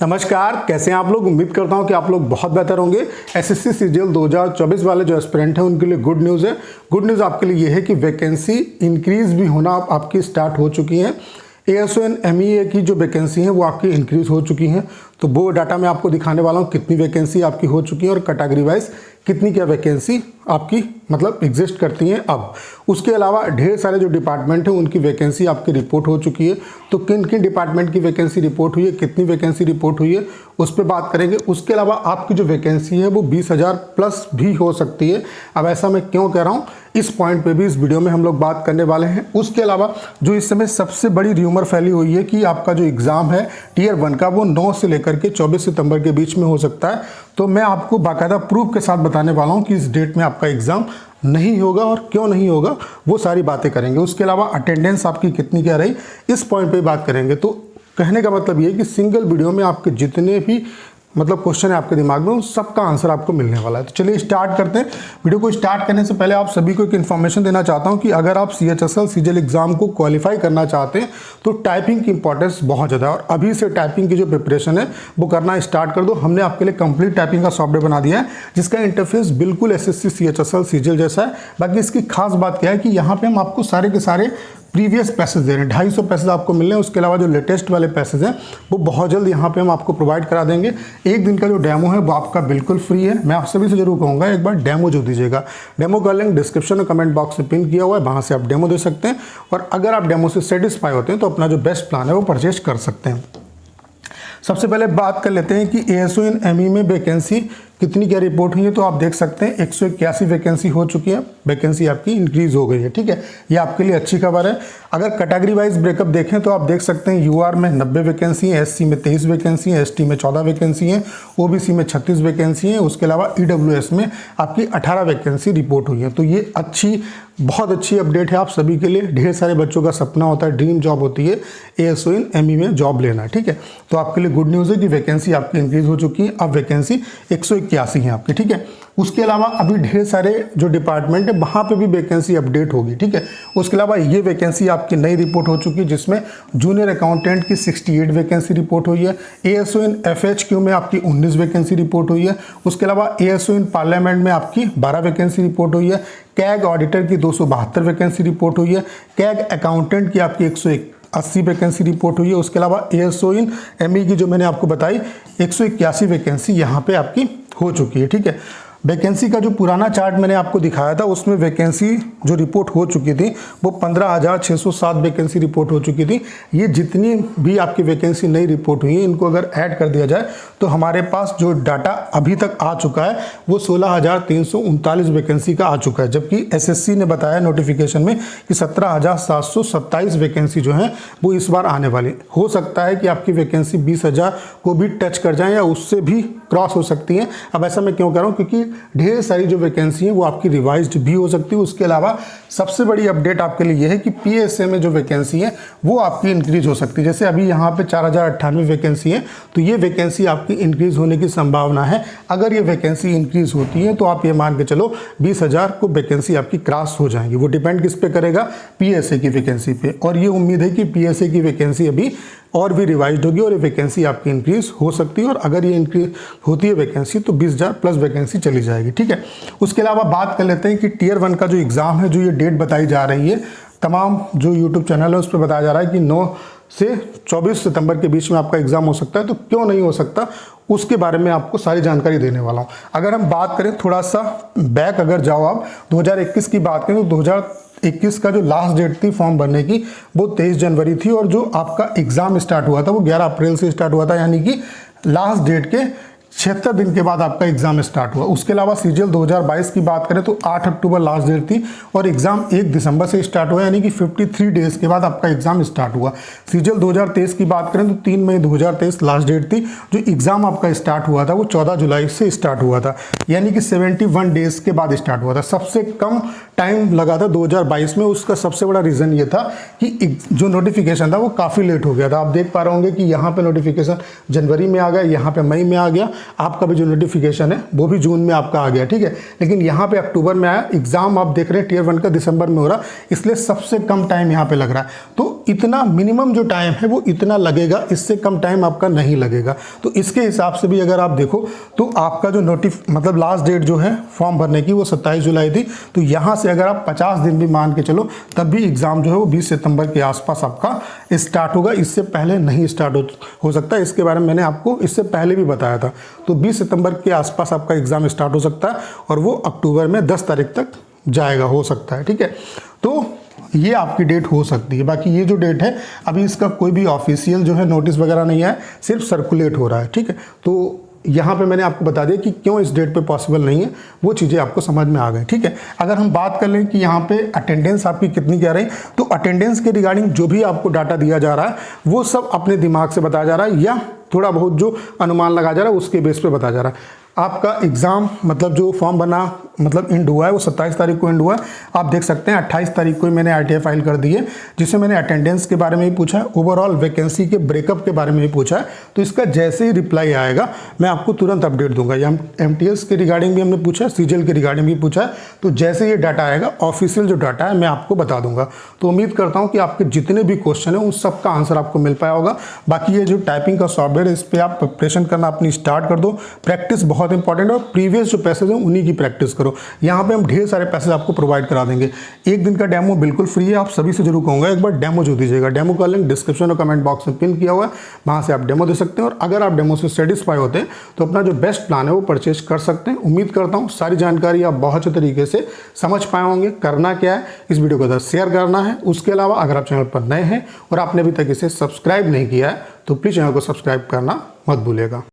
नमस्कार, कैसे हैं आप लोग। उम्मीद करता हूं कि आप लोग बहुत बेहतर होंगे। एसएससी सीजीएल 2024 वाले जो एस्पिरेंट हैं उनके लिए गुड न्यूज़ है। गुड न्यूज़ आपके लिए ये है कि वैकेंसी इंक्रीज भी होना आपकी स्टार्ट हो चुकी है। एएसओएन एमईए की जो वैकेंसी है वो आपकी इंक्रीज हो चुकी हैं। तो वो डाटा मैं आपको दिखाने वाला हूँ, कितनी वैकेंसी आपकी हो चुकी है और कैटेगरी वाइज कितनी क्या वैकेंसी आपकी मतलब एग्जिस्ट करती हैं अब। उसके अलावा ढेर सारे जो डिपार्टमेंट हैं उनकी वैकेंसी आपकी रिपोर्ट हो चुकी है। तो किन किन डिपार्टमेंट की वैकेंसी रिपोर्ट हुई है, कितनी वैकेंसी रिपोर्ट हुई है, उस पर बात करेंगे। उसके अलावा आपकी जो वैकेंसी है वो 20,000 प्लस भी हो सकती है। अब ऐसा मैं क्यों कह रहा हूँ, इस पॉइंट पे भी इस वीडियो में हम लोग बात करने वाले हैं। उसके अलावा जो इस समय सबसे बड़ी र्यूमर फैली हुई है कि आपका जो एग्ज़ाम है टियर 1 का वो 9 से लेकर के 24 सितंबर के बीच में हो सकता है। तो मैं आपको बाकायदा प्रूफ के साथ बताने वाला हूँ कि इस डेट में आपका एग्ज़ाम नहीं होगा और क्यों नहीं होगा, वो सारी बातें करेंगे। उसके अलावा अटेंडेंस आपकी कितनी क्या रही, इस पॉइंट पे बात करेंगे। तो कहने का मतलब ये है कि सिंगल वीडियो में आपके जितने भी मतलब क्वेश्चन है आपके दिमाग में, उन सबका आंसर आपको मिलने वाला है। तो चलिए स्टार्ट करते हैं। वीडियो को स्टार्ट करने से पहले आप सभी को एक इन्फॉर्मेशन देना चाहता हूं कि अगर आप सीएचएसएल सीजीएल एग्जाम को क्वालिफाई करना चाहते हैं तो टाइपिंग की इंपॉर्टेंस बहुत ज़्यादा है और अभी से टाइपिंग की जो प्रिपरेशन है वो करना स्टार्ट कर दो। हमने आपके लिए कंप्लीट टाइपिंग का सॉफ्टवेयर बना दिया है जिसका इंटरफेस बिल्कुल एसएससी सीएचएसएल सीजीएल जैसा है। बाकी इसकी खास बात क्या है कि यहाँ पे हम आपको सारे के सारे प्रीवियस पैसेज दे रहे हैं। 250 पैसेज आपको मिलने हैं। उसके अलावा जो लेटेस्ट वाले पैसेज हैं वो बहुत जल्द यहाँ पे हम आपको प्रोवाइड करा देंगे। एक दिन का जो डेमो है वो आपका बिल्कुल फ्री है। मैं आप सभी से जरूर कहूँगा एक बार डेमो जो दीजिएगा। डेमो का लिंक डिस्क्रिप्शन और कमेंट बॉक्स में पिन किया हुआ है, वहाँ से आप डेमो दे सकते हैं। और अगर आप डेमो से सेटिस्फाई होते हैं तो अपना जो बेस्ट प्लान है वो परचेज कर सकते हैं। सबसे पहले बात कर लेते हैं कि एएसओएन एमई में वैकेंसी कितनी क्या रिपोर्ट हुई है। तो आप देख सकते हैं 181 वैकेंसी हो चुकी है। वैकेंसी आपकी इंक्रीज हो गई है, ठीक है। ये आपके लिए अच्छी खबर है। अगर कैटेगरी वाइज ब्रेकअप देखें तो आप देख सकते हैं यूआर में 90 वैकेंसी है, एससी में 23 वैकेंसी है, एसटी में 14 वैकेंसी है, ओबीसी में 36 वैकेंसी है। उसके अलावा ईडब्ल्यूएस में आपकी 18 वैकेंसी रिपोर्ट हुई है। तो ये बहुत अच्छी अपडेट है आप सभी के लिए। ढेर सारे बच्चों का सपना होता है, ड्रीम जॉब होती है एएसओएन एमई में जॉब लेना, ठीक है। तो आपके लिए गुड न्यूज़ है कि वैकेंसी आपकी इंक्रीज हो चुकी है। अब वैकेंसी 181 है आपकी, ठीक है। उसके अलावा अभी ढेर सारे जो डिपार्टमेंट है वहाँ पे भी वैकेंसी अपडेट होगी, ठीक है। उसके अलावा ये वैकेंसी आपकी नई रिपोर्ट हो चुकी है जिसमें जूनियर अकाउंटेंट की 68 वैकेंसी रिपोर्ट हुई है। एएसओएन एफएचक्यू में आपकी 19 वैकेंसी रिपोर्ट हुई है। उसके अलावा एएसओएन पार्लियामेंट में आपकी 12 वैकेंसी रिपोर्ट हुई है। कैग ऑडिटर की 272 वैकेंसी रिपोर्ट हुई है। कैग अकाउंटेंट की आपकी 180 वैकेंसी रिपोर्ट हुई है। उसके अलावा एएसओएन एमई की जो मैंने आपको बताई 181 वैकेंसी यहाँ पे आपकी हो चुकी है, ठीक है। वैकेंसी का जो पुराना चार्ट मैंने आपको दिखाया था उसमें वैकेंसी जो रिपोर्ट हो चुकी थी वो 15,607 वैकेंसी रिपोर्ट हो चुकी थी। ये जितनी भी आपकी वैकेंसी नई रिपोर्ट हुई है इनको अगर ऐड कर दिया जाए तो हमारे पास जो डाटा अभी तक आ चुका है वो 16,339 वैकेंसी का आ चुका है। जबकि एसएससी ने बताया नोटिफिकेशन में कि 17,727 वैकेंसी जो है वो इस बार आने वाली। हो सकता है कि आपकी वैकेंसी 20,000 को भी टच कर जाए या उससे भी क्रॉस हो सकती है। अब ऐसा मैं क्यों कह रहा हूँ, क्योंकि ढेर सारी जो वैकेंसी है वो आपकी रिवाइज्ड भी हो सकती है। उसके अलावा सबसे बड़ी अपडेट आपके लिए यह है कि पीएसए में जो वैकेंसी है वो आपकी इंक्रीज हो सकती है। जैसे अभी यहाँ पे 4,098 वैकेंसी है तो ये वैकेंसी आपकी इंक्रीज होने की संभावना है। अगर ये वैकेंसी इंक्रीज होती है तो आप ये मान के चलो 20,000 को वैकेंसी आपकी क्रॉस हो जाएंगी। वो डिपेंड किस पे करेगा, पीएसए की वैकेंसी पे। और ये उम्मीद है कि पीएसए की वैकेंसी अभी और भी रिवाइज होगी और ये वैकेंसी आपकी इंक्रीज हो सकती है। और अगर ये इंक्रीज होती है वैकेंसी तो 20,000 प्लस वैकेंसी चली जाएगी, ठीक है। उसके अलावा बात कर लेते हैं कि टियर 1 का जो एग्ज़ाम है, जो ये डेट बताई जा रही है, तमाम जो यूट्यूब चैनल है उस पर बताया जा रहा है कि 9 से 24 सितंबर के बीच में आपका एग्ज़ाम हो सकता है। तो क्यों नहीं हो सकता, उसके बारे में आपको सारी जानकारी देने वाला हूँ। अगर हम बात करें थोड़ा सा बैक, अगर जाओ आप 2021 की बात करें तो 2021 का जो लास्ट डेट थी फॉर्म भरने की वो 23 जनवरी थी और जो आपका एग्ज़ाम स्टार्ट हुआ था वो 11 अप्रैल से स्टार्ट हुआ था। यानी कि लास्ट डेट के 76 दिन के बाद आपका एग्जाम स्टार्ट हुआ। उसके अलावा सीजीएल 2022 की बात करें तो 8 अक्टूबर लास्ट डेट थी और एग्जाम 1 दिसंबर से स्टार्ट हुआ, यानी कि 53 डेज के बाद आपका एग्जाम स्टार्ट हुआ। सीजीएल 2023 की बात करें तो 3 मई 2023 लास्ट डेट थी। जो एग्जाम आपका स्टार्ट हुआ था वो 14 जुलाई से स्टार्ट हुआ था, यानी कि 71 डेज के बाद स्टार्ट हुआ था। सबसे कम टाइम लगा था 2022 में। उसका सबसे बड़ा रीज़न ये था कि जो नोटिफिकेशन था वो काफ़ी लेट हो गया था। आप देख पा रहे होंगे कि यहाँ पे नोटिफिकेशन जनवरी में आ गया, यहाँ पे मई में आ गया। आपका भी जो नोटिफिकेशन है वो भी जून में आपका आ गया, ठीक है। लेकिन यहाँ पे अक्टूबर में आया, एग्जाम आप देख रहे हैं टियर 1 का दिसंबर में हो रहा, इसलिए सबसे कम टाइम यहाँ पे लग रहा है। तो इतना मिनिमम जो टाइम है वो इतना लगेगा, इससे कम टाइम आपका नहीं लगेगा। तो इसके हिसाब से भी अगर आप देखो तो आपका जो मतलब लास्ट डेट जो है फॉर्म भरने की वो 27 जुलाई थी। तो यहाँ से अगर आप 50 दिन भी मान के चलो तब भी एग्जाम जो है वो 20 सितंबर के आसपास आपका स्टार्ट होगा, इससे पहले नहीं स्टार्ट हो सकता। इसके बारे में मैंने आपको इससे पहले भी बताया था। तो 20 सितंबर के आसपास आपका एग्जाम स्टार्ट हो सकता है और वो अक्टूबर में 10 तारीख तक जाएगा, हो सकता है, ठीक है। तो ये आपकी डेट हो सकती है। बाकी ये जो डेट है अभी इसका कोई भी ऑफिशियल जो है नोटिस वगैरह नहीं है, सिर्फ सर्कुलेट हो रहा है, ठीक है। तो यहाँ पे मैंने आपको बता दिया कि क्यों इस डेट पे पॉसिबल नहीं है, वो चीज़ें आपको समझ में आ गई, ठीक है। अगर हम बात कर लें कि यहाँ पे अटेंडेंस आपकी कितनी क्या रही, तो अटेंडेंस के रिगार्डिंग जो भी आपको डाटा दिया जा रहा है वो सब अपने दिमाग से बताया जा रहा है या थोड़ा बहुत जो अनुमान लगाया जा रहा है उसके बेस पे बताया जा रहा है। आपका एग्ज़ाम मतलब जो फॉर्म बना मतलब एंड हुआ है वो 27 तारीख को एंड हुआ है। आप देख सकते हैं 28 तारीख को ही मैंने RTI फाइल कर दी है, जिससे मैंने अटेंडेंस के बारे में ही पूछा है, ओवरऑल वैकेंसी के ब्रेकअप के बारे में ही पूछा है। तो इसका जैसे ही रिप्लाई आएगा मैं आपको तुरंत अपडेट दूंगा। या MTS के रिगार्डिंग भी हमने पूछा है, CGL के रिगार्डिंग भी पूछा है। तो जैसे ये डाटा आएगा ऑफिशियल जो डाटा है मैं आपको बता दूंगा। तो उम्मीद करता हूँ कि आपके जितने भी क्वेश्चन हैं उन सब का आंसर आपको मिल पाया होगा। बाकी ये जो टाइपिंग का सॉफ्टवेयर है इस पर आप प्रिपरेशन करना अपनी स्टार्ट कर दो। प्रैक्टिस बहुत इंपॉर्टेंट है और प्रीवियस जो पैसेज हैं उन्हीं की प्रैक्टिस करो। यहाँ पे हम ढेर सारे पैसेज आपको प्रोवाइड करा देंगे। एक दिन का डेमो बिल्कुल फ्री है, आप सभी से जरूर कहूँगा एक बार डेमो जो दीजिएगा। डेमो का लिंक डिस्क्रिप्शन और कमेंट बॉक्स में पिन किया हुआ है, वहाँ से आप डेमो दे सकते हैं। और अगर आप डेमो से सेटिस्फाई होते हैं तो अपना जो बेस्ट प्लान है वो परचेज कर सकते हैं। उम्मीद करता हूँ सारी जानकारी आप बहुत अच्छे तरीके से समझ पाए होंगे। करना क्या है, इस वीडियो को शेयर करना है। उसके अलावा अगर आप चैनल पर नए हैं और आपने अभी तक इसे सब्सक्राइब नहीं किया है तो प्लीज़ चैनल को सब्सक्राइब करना मत भूलिएगा।